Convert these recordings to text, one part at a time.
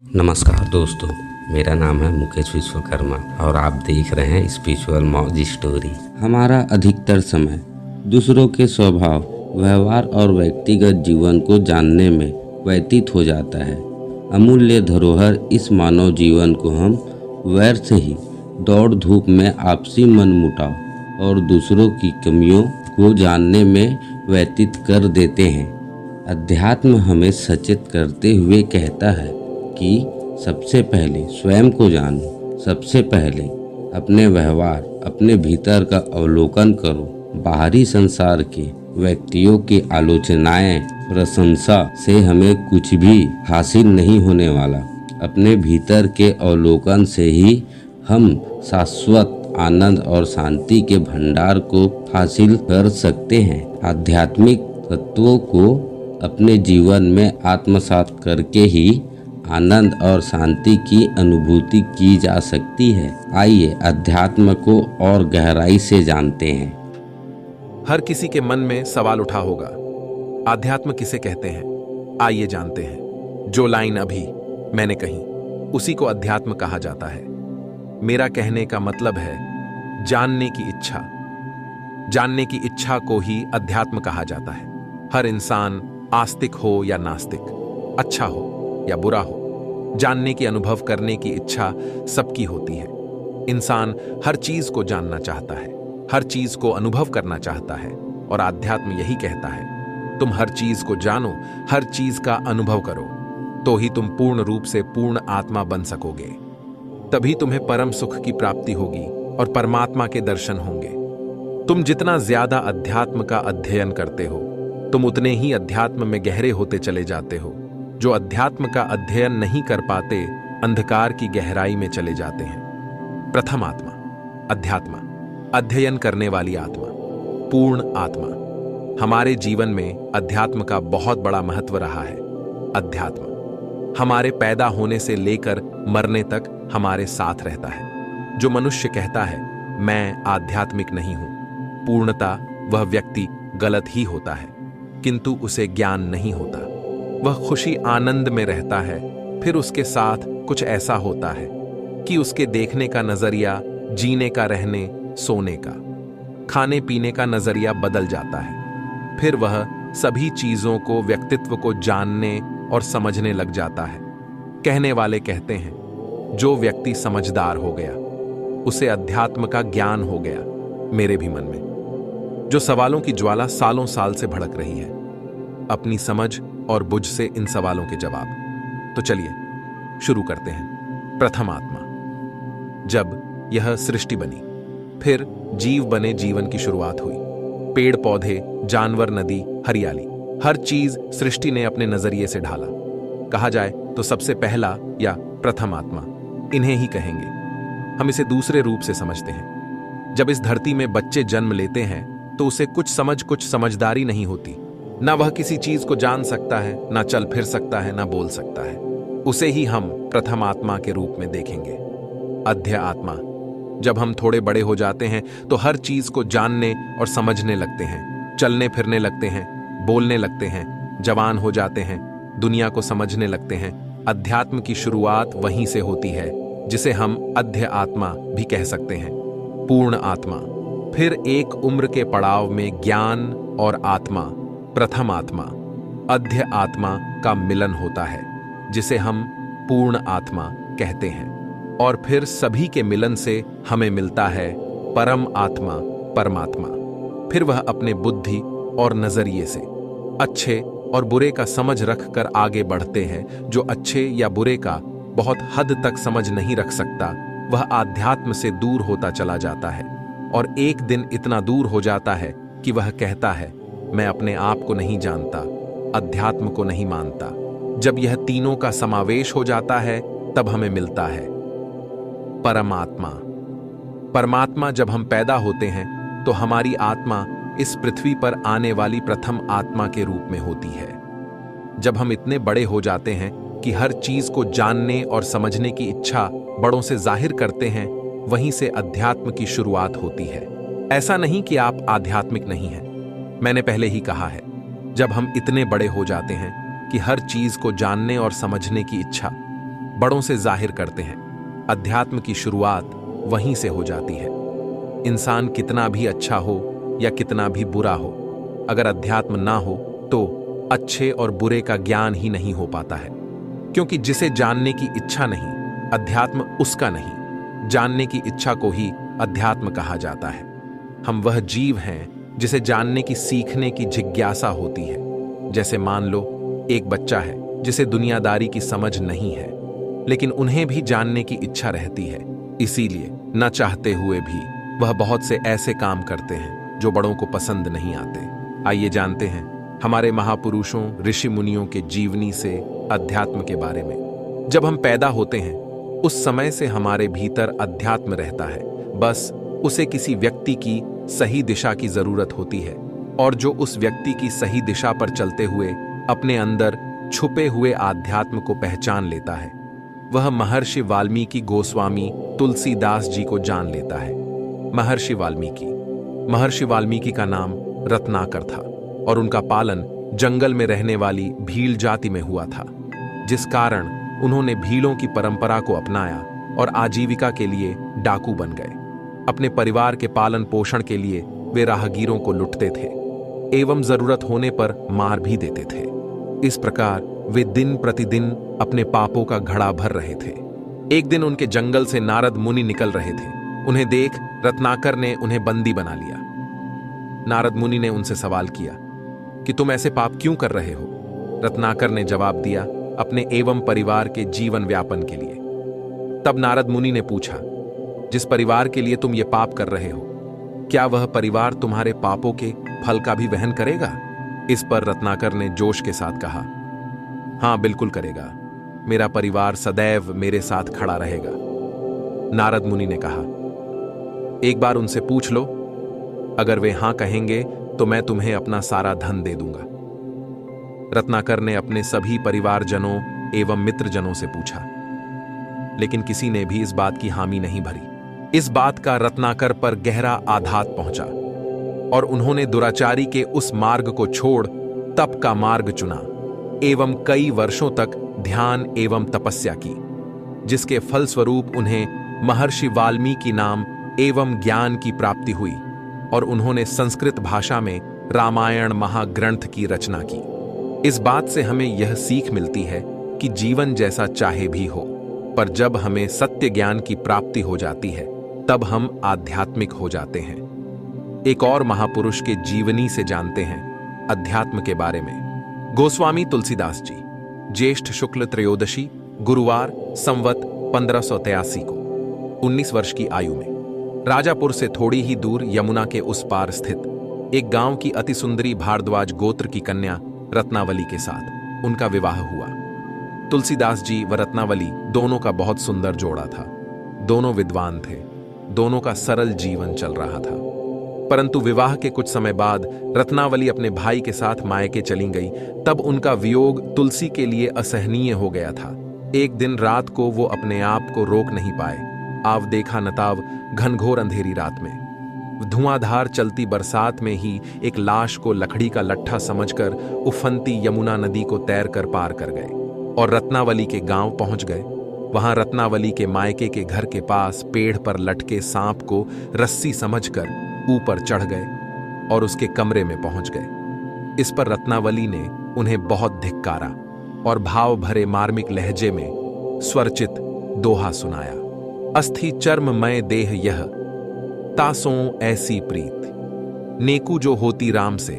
नमस्कार दोस्तों, मेरा नाम है मुकेश विश्वकर्मा और आप देख रहे हैं स्पिरिचुअल मौज स्टोरी। हमारा अधिकतर समय दूसरों के स्वभाव, व्यवहार और व्यक्तिगत जीवन को जानने में व्यतीत हो जाता है। अमूल्य धरोहर इस मानव जीवन को हम व्यर्थ ही दौड़ धूप में आपसी मनमुटाव और दूसरों की कमियों को जानने में व्यतीत कर देते हैं। अध्यात्म हमें सचेत करते हुए कहता है कि सबसे पहले स्वयं को जानो, सबसे पहले अपने व्यवहार, अपने भीतर का अवलोकन करो। बाहरी संसार के व्यक्तियों की आलोचनाएं, प्रशंसा से हमें कुछ भी हासिल नहीं होने वाला। अपने भीतर के अवलोकन से ही हम शाश्वत आनंद और शांति के भंडार को हासिल कर सकते हैं। आध्यात्मिक तत्वों को अपने जीवन में आत्मसात करके ही आनंद और शांति की अनुभूति की जा सकती है। आइए अध्यात्म को और गहराई से जानते हैं। हर किसी के मन में सवाल उठा होगा, आध्यात्म किसे कहते हैं? आइए जानते हैं। जो लाइन अभी मैंने कही, उसी को अध्यात्म कहा जाता है। मेरा कहने का मतलब है जानने की इच्छा। जानने की इच्छा को ही अध्यात्म कहा जाता है। हर इंसान आस्तिक हो या नास्तिक, अच्छा हो या बुरा हो, जानने की, अनुभव करने की इच्छा सबकी होती है। इंसान हर चीज को जानना चाहता है, हर चीज को अनुभव करना चाहता है, और आध्यात्म यही कहता है तुम हर चीज को जानो, हर चीज का अनुभव करो, तो ही तुम पूर्ण रूप से पूर्ण आत्मा बन सकोगे। तभी तुम्हें परम सुख की प्राप्ति होगी और परमात्मा के दर्शन होंगे। तुम जितना ज्यादा अध्यात्म का अध्ययन करते हो, तुम उतने ही अध्यात्म में गहरे होते चले जाते हो। जो अध्यात्म का अध्ययन नहीं कर पाते, अंधकार की गहराई में चले जाते हैं। प्रथम आत्मा, अध्यात्म, अध्ययन करने वाली आत्मा, पूर्ण आत्मा। हमारे जीवन में अध्यात्म का बहुत बड़ा महत्व रहा है। अध्यात्म हमारे पैदा होने से लेकर मरने तक हमारे साथ रहता है। जो मनुष्य कहता है मैं आध्यात्मिक नहीं हूं, पूर्णता वह व्यक्ति गलत ही होता है, किंतु उसे ज्ञान नहीं होता। वह खुशी आनंद में रहता है, फिर उसके साथ कुछ ऐसा होता है कि उसके देखने का नजरिया, जीने का, रहने सोने का, खाने पीने का नजरिया बदल जाता है। फिर वह सभी चीजों को, व्यक्तित्व को जानने और समझने लग जाता है। कहने वाले कहते हैं जो व्यक्ति समझदार हो गया उसे अध्यात्म का ज्ञान हो गया। मेरे भी मन में जो सवालों की ज्वाला सालों साल से भड़क रही है, अपनी समझ और बुझ से इन सवालों के जवाब। तो चलिए शुरू करते हैं। प्रथम आत्मा। जब यह सृष्टि बनी, फिर जीव बने, जीवन की शुरुआत हुई। पेड़ पौधे, जानवर, नदी, हरियाली, हर चीज सृष्टि ने अपने नजरिए से ढाला। कहा जाए तो सबसे पहला या प्रथम आत्मा इन्हें ही कहेंगे। हम इसे दूसरे रूप से समझते हैं। जब इस धरती में बच्चे जन्म लेते हैं तो उसे कुछ समझदारी नहीं होती। ना वह किसी चीज को जान सकता है, ना चल फिर सकता है, ना बोल सकता है। उसे ही हम प्रथम आत्मा के रूप में देखेंगे। अध्य आत्मा। जब हम थोड़े बड़े हो जाते हैं तो हर चीज को जानने और समझने लगते हैं, चलने फिरने लगते हैं, बोलने लगते हैं, जवान हो जाते हैं, दुनिया को समझने लगते हैं। अध्यात्म की शुरुआत वहीं से होती है, जिसे हम अध्य आत्मा भी कह सकते हैं। पूर्ण आत्मा। फिर एक उम्र के पड़ाव में ज्ञान और आत्मा, प्रथम आत्मा, अध्य आत्मा का मिलन होता है, जिसे हम पूर्ण आत्मा कहते हैं। और फिर सभी के मिलन से हमें मिलता है परम आत्मा, परमात्मा। फिर वह अपने बुद्धि और नजरिए से अच्छे और बुरे का समझ रख कर आगे बढ़ते हैं। जो अच्छे या बुरे का बहुत हद तक समझ नहीं रख सकता, वह आध्यात्म से दूर होता चला जाता है, और एक दिन इतना दूर हो जाता है कि वह कहता है मैं अपने आप को नहीं जानता, अध्यात्म को नहीं मानता। जब यह तीनों का समावेश हो जाता है, तब हमें मिलता है परमात्मा। परमात्मा। जब हम पैदा होते हैं तो हमारी आत्मा इस पृथ्वी पर आने वाली प्रथम आत्मा के रूप में होती है। जब हम इतने बड़े हो जाते हैं कि हर चीज को जानने और समझने की इच्छा बड़ों से जाहिर करते हैं, वहीं से अध्यात्म की शुरुआत होती है। ऐसा नहीं कि आप आध्यात्मिक नहीं हैं। मैंने पहले ही कहा है, जब हम इतने बड़े हो जाते हैं कि हर चीज को जानने और समझने की इच्छा बड़ों से जाहिर करते हैं। अध्यात्म की शुरुआत वहीं से हो जाती है। इंसान कितना भी अच्छा हो या कितना भी बुरा हो, अगर अध्यात्म ना हो तो अच्छे और बुरे का ज्ञान ही नहीं हो पाता है। क्योंकि जिसे जानने की इच्छा नहीं, अध्यात्म उसका नहीं। जानने की इच्छा को ही अध्यात्म कहा जाता है। हम वह जीव हैं जिसे जानने की, सीखने की जिज्ञासा होती है। जैसे मान लो एक बच्चा है जिसे दुनियादारी की समझ नहीं है, लेकिन उन्हें भी जानने की इच्छा रहती है। इसीलिए न चाहते हुए भी वह बहुत से ऐसे काम करते हैं जो बड़ों को पसंद नहीं आते। आइए जानते हैं हमारे महापुरुषों, ऋषि मुनियों के जीवनी से अध्यात्म के बारे में। जब हम पैदा होते हैं उस समय से हमारे भीतर अध्यात्म रहता है। बस उसे किसी व्यक्ति की सही दिशा की जरूरत होती है, और जो उस व्यक्ति की सही दिशा पर चलते हुए अपने अंदर छुपे हुए आध्यात्म को पहचान लेता है, वह महर्षि वाल्मीकि गोस्वामी तुलसीदास जी को जान लेता है। महर्षि वाल्मीकि का नाम रत्नाकर था और उनका पालन जंगल में रहने वाली भील जाति में हुआ था, जिस कारण उन्होंने भीलों की परंपरा को अपनाया और आजीविका के लिए डाकू बन गए। अपने परिवार के पालन पोषण के लिए वे राहगीरों को लुटते थे एवं जरूरत होने पर मार भी देते थे। इस प्रकार वे दिन प्रतिदिन अपने पापों का घड़ा भर रहे थे। एक दिन उनके जंगल से नारद मुनि निकल रहे थे। उन्हें देख रत्नाकर ने उन्हें बंदी बना लिया। नारद मुनि ने उनसे सवाल किया कि तुम ऐसे पाप क्यों कर रहे हो? रत्नाकर ने जवाब दिया, अपने एवं परिवार के जीवन व्यापन के लिए। तब नारद मुनि ने पूछा, जिस परिवार के लिए तुम ये पाप कर रहे हो, क्या वह परिवार तुम्हारे पापों के फल का भी वहन करेगा? इस पर रत्नाकर ने जोश के साथ कहा, हां बिल्कुल करेगा। मेरा परिवार सदैव मेरे साथ खड़ा रहेगा। नारद मुनि ने कहा, एक बार उनसे पूछ लो, अगर वे हां कहेंगे तो मैं तुम्हें अपना सारा धन दे दूंगा। रत्नाकर ने अपने सभी परिवारजनों एवं मित्रजनों से पूछा, लेकिन किसी ने भी इस बात की हामी नहीं भरी। इस बात का रत्नाकर पर गहरा आघात पहुंचा और उन्होंने दुराचारी के उस मार्ग को छोड़ तप का मार्ग चुना एवं कई वर्षों तक ध्यान एवं तपस्या की, जिसके फलस्वरूप उन्हें महर्षि वाल्मीकि नाम एवं ज्ञान की प्राप्ति हुई और उन्होंने संस्कृत भाषा में रामायण महाग्रंथ की रचना की। इस बात से हमें यह सीख मिलती है कि जीवन जैसा चाहे भी हो, पर जब हमें सत्य ज्ञान की प्राप्ति हो जाती है तब हम आध्यात्मिक हो जाते हैं। एक और महापुरुष के जीवनी से जानते हैं अध्यात्म के बारे में। गोस्वामी तुलसीदास जी ज्येष्ठ शुक्ल त्रयोदशी गुरुवार संवत 1583 को 19 वर्ष की आयु में राजापुर से थोड़ी ही दूर यमुना के उस पार स्थित एक गांव की अति सुंदरी भारद्वाज गोत्र की कन्या रत्नावली के साथ उनका विवाह हुआ। तुलसीदास जी व रत्नावली दोनों का बहुत सुंदर जोड़ा था। दोनों विद्वान थे, दोनों का सरल जीवन चल रहा था। परंतु विवाह के कुछ समय बाद रत्नावली अपने भाई के साथ मायके चली गई। तब उनका वियोग तुलसी के लिए असहनीय हो गया था। एक दिन रात को वो अपने आप को रोक नहीं पाए। आव देखा नताव घनघोर अंधेरी रात में धुआंधार चलती बरसात में ही एक लाश को लकड़ी का लट्ठा समझकर उफनती यमुना नदी को तैर कर पार कर गए और रत्नावली के गांव पहुंच गए। वहां रत्नावली के मायके के घर के पास पेड़ पर लटके सांप को रस्सी समझकर ऊपर चढ़ गए और उसके कमरे में पहुंच गए। इस पर रत्नावली ने उन्हें बहुत धिक्कारा और भाव भरे मार्मिक लहजे में स्वरचित दोहा सुनाया। अस्थि चर्ममय देह यह तासों ऐसी प्रीत, नेकू जो होती राम से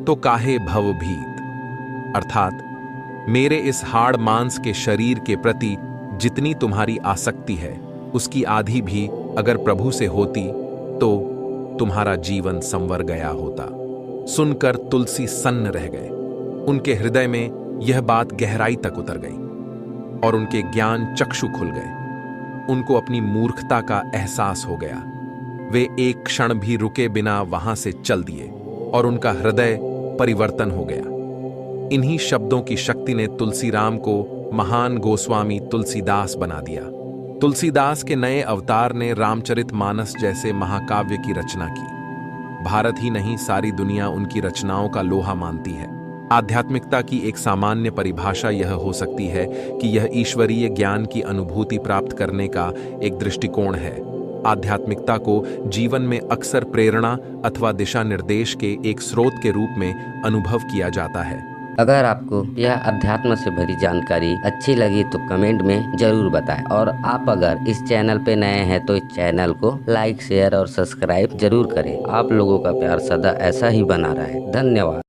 तो काहे भव भीत। अर्थात मेरे इस हाड़ मांस के शरीर के प्रति जितनी तुम्हारी आसक्ति है उसकी आधी भी अगर प्रभु से होती तो तुम्हारा जीवन संवर गया होता। सुनकर तुलसी सन्न रह गए। उनके हृदय में यह बात गहराई तक उतर गई और उनके ज्ञान चक्षु खुल गए। उनको अपनी मूर्खता का एहसास हो गया। वे एक क्षण भी रुके बिना वहां से चल दिए और उनका हृदय परिवर्तन हो गया। इन्हीं शब्दों की शक्ति ने तुलसीराम को महान गोस्वामी तुलसीदास बना दिया। तुलसीदास के नए अवतार ने रामचरितमानस जैसे महाकाव्य की रचना की। भारत ही नहीं सारी दुनिया उनकी रचनाओं का लोहा मानती है। आध्यात्मिकता की एक सामान्य परिभाषा यह हो सकती है कि यह ईश्वरीय ज्ञान की अनुभूति प्राप्त करने का एक दृष्टिकोण है। आध्यात्मिकता को जीवन में अक्सर प्रेरणा अथवा दिशा निर्देश के एक स्रोत के रूप में अनुभव किया जाता है। अगर आपको यह अध्यात्म से भरी जानकारी अच्छी लगी तो कमेंट में जरूर बताएं, और आप अगर इस चैनल पे नए हैं तो इस चैनल को लाइक, शेयर और सब्सक्राइब जरूर करें। आप लोगों का प्यार सदा ऐसा ही बना रहे। धन्यवाद।